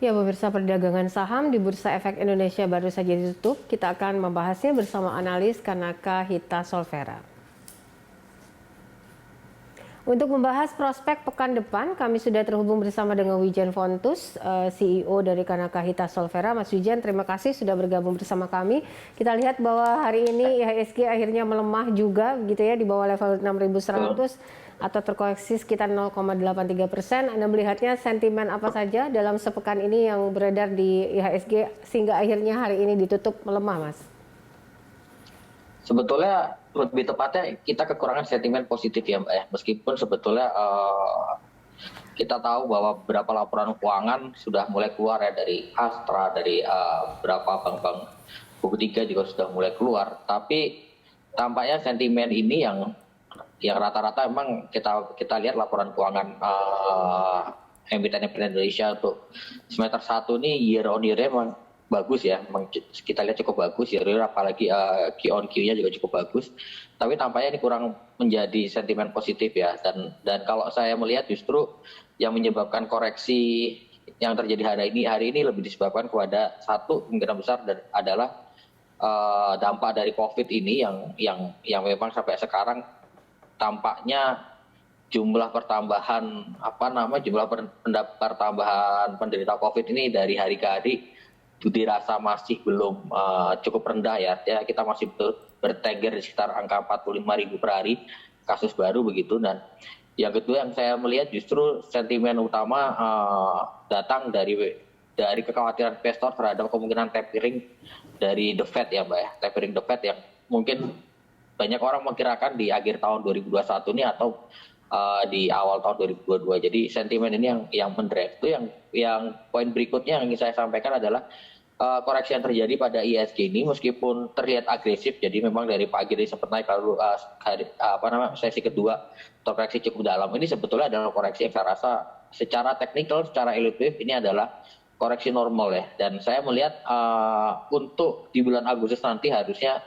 Ya, pemirsa, perdagangan saham di Bursa Efek Indonesia baru saja ditutup. Kita akan membahasnya bersama analis Kanaka Hita Solvera. Untuk membahas prospek pekan depan, kami sudah terhubung bersama dengan Wijen Fontus, CEO dari Kanaka Hita Solvera. Mas Wijen, terima kasih sudah bergabung bersama kami. Kita lihat bahwa hari ini IHSG akhirnya melemah juga, gitu ya, di bawah level 6.100 atau terkoreksi sekitar 0,83%. Anda melihatnya sentimen apa saja dalam sepekan ini yang beredar di IHSG sehingga akhirnya hari ini ditutup melemah, Mas? Sebetulnya lebih tepatnya kita kekurangan sentimen positif ya Mbak ya. Meskipun sebetulnya kita tahu bahwa beberapa laporan keuangan sudah mulai keluar ya dari Astra, dari beberapa bank-bank buku tiga juga sudah mulai keluar. Tapi tampaknya sentimen ini yang rata-rata memang kita lihat laporan keuangan emiten Indonesia untuk semester 1 ini year on year memang bagus ya, kita lihat cukup bagus ya, apalagi Q on Q-nya juga cukup bagus. Tapi tampaknya ini kurang menjadi sentimen positif ya, dan kalau saya melihat justru yang menyebabkan koreksi yang terjadi hari ini lebih disebabkan kepada satu kemungkinan besar dan adalah dampak dari COVID ini yang memang sampai sekarang tampaknya jumlah pertambahan penderita COVID ini dari hari ke hari dirasa masih belum cukup rendah ya. Kita masih bertengger di sekitar angka 45.000 per hari kasus baru begitu. Dan yang kedua yang saya melihat justru sentimen utama datang dari kekhawatiran investor terhadap kemungkinan tapering dari The Fed ya Mbak ya. Tapering The Fed yang mungkin banyak orang mengkirakan di akhir tahun 2021 ini atau di awal tahun 2022. Jadi sentimen ini yang mendrive itu yang poin berikutnya yang ingin saya sampaikan adalah koreksi yang terjadi pada IHSG ini meskipun terlihat agresif, jadi memang dari pagi ini sempat naik lalu sesi kedua koreksi cukup dalam. Ini sebetulnya adalah koreksi yang saya rasa secara teknikal, secara illustratif ini adalah koreksi normal ya. Dan saya melihat untuk di bulan Agustus nanti harusnya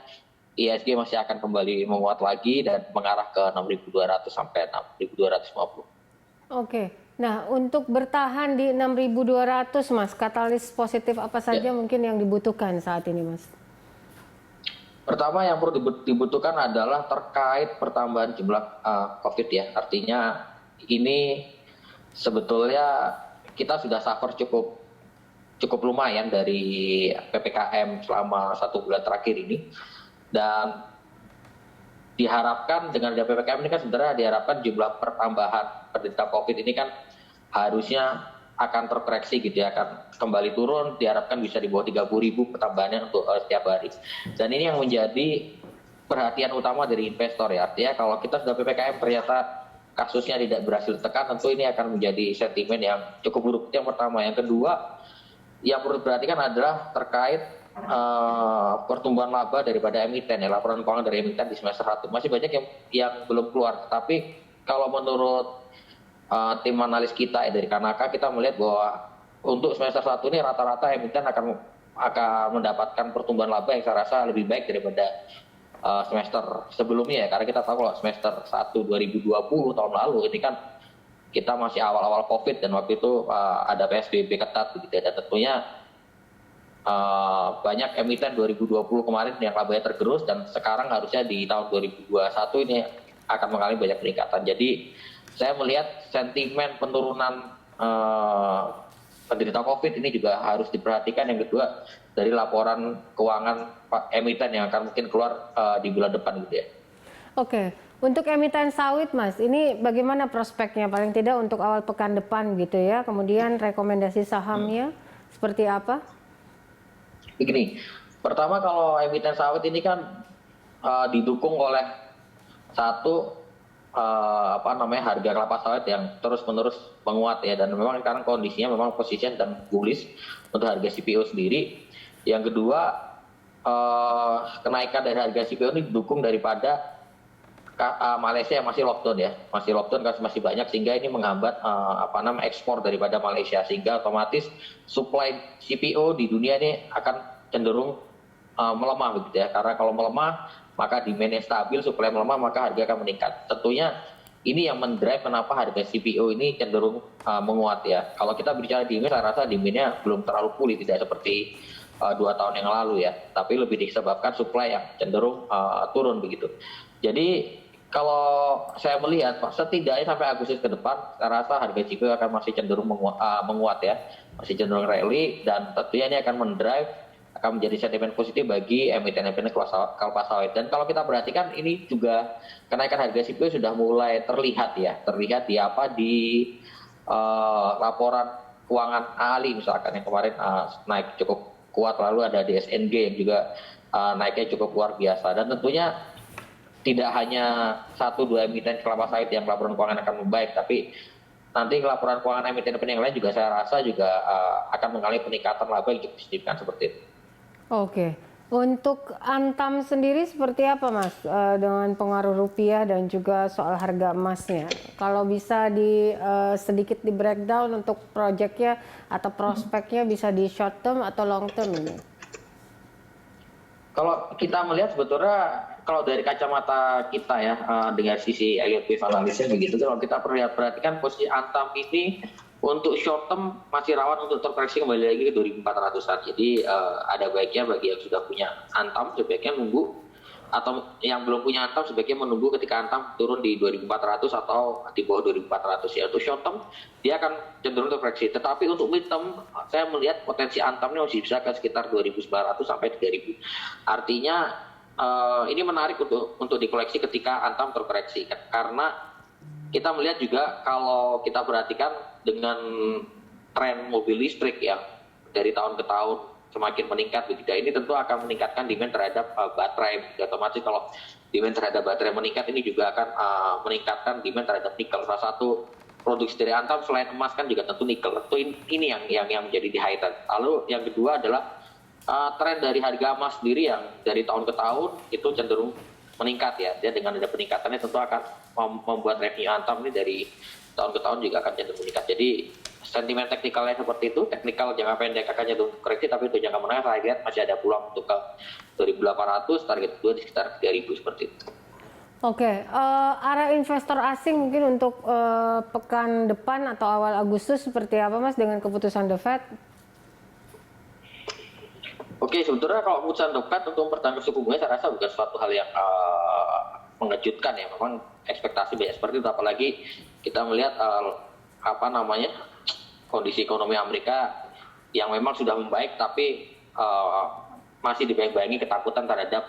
IHSG masih akan kembali menguat lagi dan mengarah ke 6.200 sampai 6.250. Oke, nah untuk bertahan di 6.200 Mas, katalis positif apa saja mungkin yang dibutuhkan saat ini Mas? Pertama yang perlu dibutuhkan adalah terkait pertambahan jumlah COVID ya. Artinya ini sebetulnya kita sudah suffer cukup lumayan dari PPKM selama 1 bulan terakhir ini. Dan diharapkan dengan ada PPKM ini kan sebenarnya diharapkan jumlah pertambahan penderita COVID ini kan harusnya akan terkoreksi gitu ya, akan kembali turun, diharapkan bisa di bawah 30.000 pertambahannya untuk setiap hari. Dan ini yang menjadi perhatian utama dari investor ya. Artinya kalau kita sudah PPKM ternyata kasusnya tidak berhasil ditekan, tentu ini akan menjadi sentimen yang cukup buruk. Itu yang pertama. Yang kedua yang perlu diperhatikan adalah terkait pertumbuhan laba daripada emiten ya, laporan keuangan dari emiten di semester 1 masih banyak yang belum keluar. Tapi kalau menurut tim analis kita ya dari Kanaka, kita melihat bahwa untuk semester 1 ini rata-rata emiten akan mendapatkan pertumbuhan laba yang saya rasa lebih baik daripada semester sebelumnya ya, karena kita tahu kalau semester 1 2020 tahun lalu ini kan kita masih awal-awal COVID dan waktu itu ada PSBB ketat begitu ya, dan tentunya banyak emiten 2020 kemarin yang labanya tergerus dan sekarang harusnya di tahun 2021 ini akan mengalami banyak peningkatan. Jadi saya melihat sentimen penurunan penderita COVID ini juga harus diperhatikan. Yang kedua dari laporan keuangan emiten yang akan mungkin keluar di bulan depan gitu ya. Oke, untuk emiten sawit Mas, ini bagaimana prospeknya paling tidak untuk awal pekan depan gitu ya? Kemudian rekomendasi sahamnya seperti apa? Begini, pertama kalau emiten sawit ini kan didukung oleh satu harga kelapa sawit yang terus-menerus menguat ya, dan memang sekarang kondisinya memang posisinya dan bullish untuk harga CPO sendiri. Yang kedua kenaikan dari harga CPO ini didukung daripada Malaysia yang masih lockdown ya, kasus masih banyak sehingga ini menghambat ekspor daripada Malaysia, sehingga otomatis supply CPO di dunia ini akan cenderung melemah begitu ya, karena kalau melemah maka demand-nya stabil, supply melemah maka harga akan meningkat. Tentunya ini yang mendrive kenapa harga CPO ini cenderung menguat ya. Kalau kita bicara demand, saya rasa demandnya belum terlalu pulih, tidak seperti 2 tahun yang lalu ya. Tapi lebih disebabkan supply yang cenderung turun begitu. Jadi kalau saya melihat, setidaknya sampai Agustus ke depan, saya rasa harga CPO akan masih cenderung menguat ya, masih cenderung rally, dan tentunya ini akan mendrive, akan menjadi sentimen positif bagi emiten-emiten kelapa sawit. Dan kalau kita perhatikan ini juga kenaikan harga CPO sudah mulai terlihat ya, terlihat di laporan keuangan ALI misalkan yang kemarin naik cukup kuat, lalu ada di SNG yang juga naiknya cukup luar biasa. Dan tentunya tidak hanya 1-2 emiten kelapa sawit yang laporan keuangan akan membaik, tapi nanti laporan keuangan emiten yang lain juga saya rasa juga akan mengalami peningkatan laba yang cukup signifikan seperti itu. Oke, untuk Antam sendiri seperti apa Mas dengan pengaruh rupiah dan juga soal harga emasnya? Kalau bisa sedikit di breakdown untuk proyeknya atau prospeknya, bisa di short term atau long term ini? Kalau kita melihat sebetulnya kalau dari kacamata kita ya dengan sisi Elliott Wave analisisnya begitu, kalau kita perhatikan posisi Antam ini untuk short term masih rawan untuk terkoreksi kembali lagi ke 2400-an. Jadi ada baiknya bagi yang sudah punya Antam sebaiknya nunggu, atau yang belum punya Antam sebaiknya menunggu ketika Antam turun di 2400 atau di bawah 2400 ya. Untuk short term dia akan cenderung terkoreksi. Tetapi untuk mid term saya melihat potensi Antam ini masih bisa ke sekitar 2900 sampai 3000. Artinya ini menarik untuk dikoleksi ketika Antam terkoreksi, karena kita melihat juga kalau kita perhatikan dengan tren mobil listrik yang dari tahun ke tahun semakin meningkat begitu, ini tentu akan meningkatkan demand terhadap baterai. Otomatis kalau demand terhadap baterai meningkat, ini juga akan meningkatkan demand terhadap nikel. Salah satu produksi dari Antam selain emas kan juga tentu nikel. Tentu ini yang menjadi di highlight. Lalu yang kedua adalah tren dari harga emas sendiri yang dari tahun ke tahun itu cenderung meningkat ya. Dia dengan ada peningkatannya tentu akan membuat revenue Antam ini dari tahun ke tahun juga akan cenderung meningkat. Jadi sentimen teknikalnya seperti itu, teknikal jangka pendek akan cenderung koreksi, tapi untuk jangka menengah saya lihat masih ada peluang untuk ke 2800, target kedua di sekitar 3000 seperti itu. Oke, arah investor asing mungkin untuk pekan depan atau awal Agustus seperti apa Mas dengan keputusan The Fed? Oke, sebetulnya kalau keputusan The Fed untuk mempertahankan suku bunga saya rasa bukan suatu hal yang mengejutkan ya. Memang ekspektasi banyak seperti itu, apalagi kita melihat kondisi ekonomi Amerika yang memang sudah membaik, tapi masih dibayang-bayangi ketakutan terhadap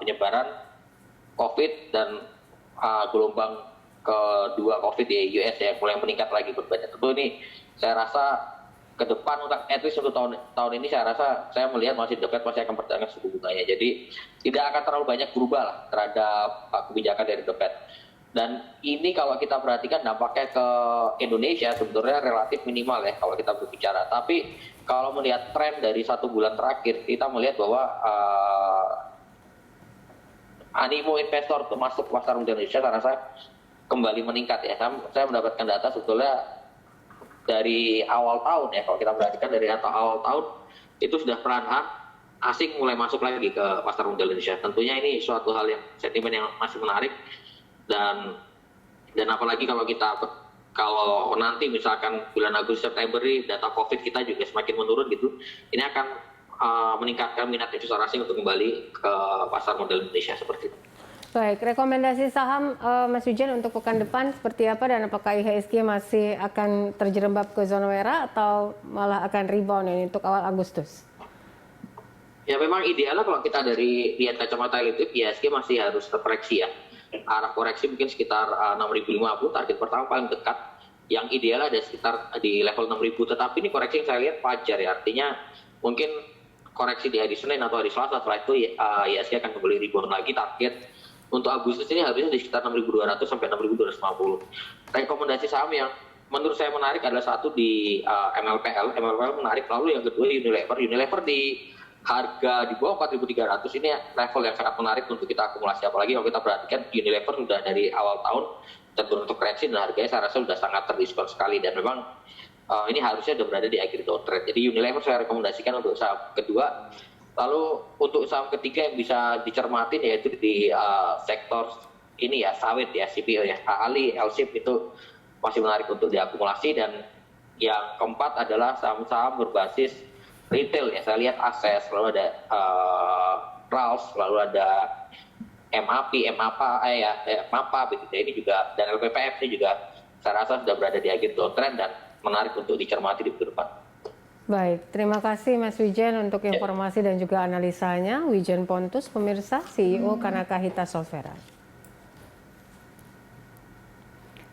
penyebaran COVID dan gelombang kedua COVID di US yang mulai meningkat lagi berbanyak. Tentu ini saya rasa ke depan untuk at least untuk tahun ini saya melihat masih The Fed masih akan mempertahankan suku bunganya. Jadi tidak akan terlalu banyak berubah lah terhadap kebijakan dari The Fed. Dan ini kalau kita perhatikan dampaknya ke Indonesia sebetulnya relatif minimal ya kalau kita berbicara. Tapi kalau melihat tren dari 1 bulan terakhir, kita melihat bahwa animo investor untuk masuk pasar modal Indonesia saya rasa kembali meningkat ya. Saya mendapatkan data sebetulnya dari awal tahun ya, kalau kita perhatikan dari awal tahun itu sudah perlahan asing mulai masuk lagi ke pasar modal Indonesia. Tentunya ini suatu hal yang sentimen yang masih menarik, dan apalagi kalau nanti misalkan bulan Agustus September ini data COVID kita juga semakin menurun gitu, ini akan meningkatkan minat investor asing untuk kembali ke pasar modal Indonesia seperti itu. Baik, rekomendasi saham Mas Wijen untuk pekan depan seperti apa, dan apakah IHSG masih akan terjerembab ke zona merah atau malah akan rebound ini untuk awal Agustus? Ya memang idealnya kalau kita dari lihat kacamata Elliott, IHSG masih harus terkoreksi ya. Arah koreksi mungkin sekitar 6.050, target pertama paling dekat. Yang ideal ada sekitar di level 6.000, tetapi ini koreksi yang saya lihat wajar ya. Artinya mungkin koreksi di hari Senin atau hari Selasa, setelah itu IHSG akan kembali rebound lagi. Target untuk Agustus ini harusnya di sekitar 6.200 sampai 6.250. Rekomendasi saham yang menurut saya menarik adalah satu di MLPL menarik, lalu yang kedua Unilever di harga di bawah 4.300 ini level yang sangat menarik untuk kita akumulasi, apalagi kalau kita perhatikan Unilever sudah dari awal tahun cenderung untuk koreksi dan harganya saya rasa sudah sangat terdiskon sekali, dan memang ini harusnya sudah berada di akhir downtrend. Jadi Unilever saya rekomendasikan untuk saham kedua. Lalu untuk saham ketiga yang bisa dicermatin yaitu di sektor ini ya sawit ya CPO ya, Ali, LSIP itu masih menarik untuk diakumulasi. Dan yang keempat adalah saham-saham berbasis retail ya. Saya lihat Akses, lalu ada Ralph, lalu ada MAPA begitu ya. Ini juga, dan LPPF ini juga saya rasa sudah berada di akhir downtrend dan menarik untuk dicermati di minggu depan. Baik, terima kasih Mas Wijen untuk informasi dan juga analisanya. Wijen Pontus, pemirsa, CEO Kanaka Hita Solvera.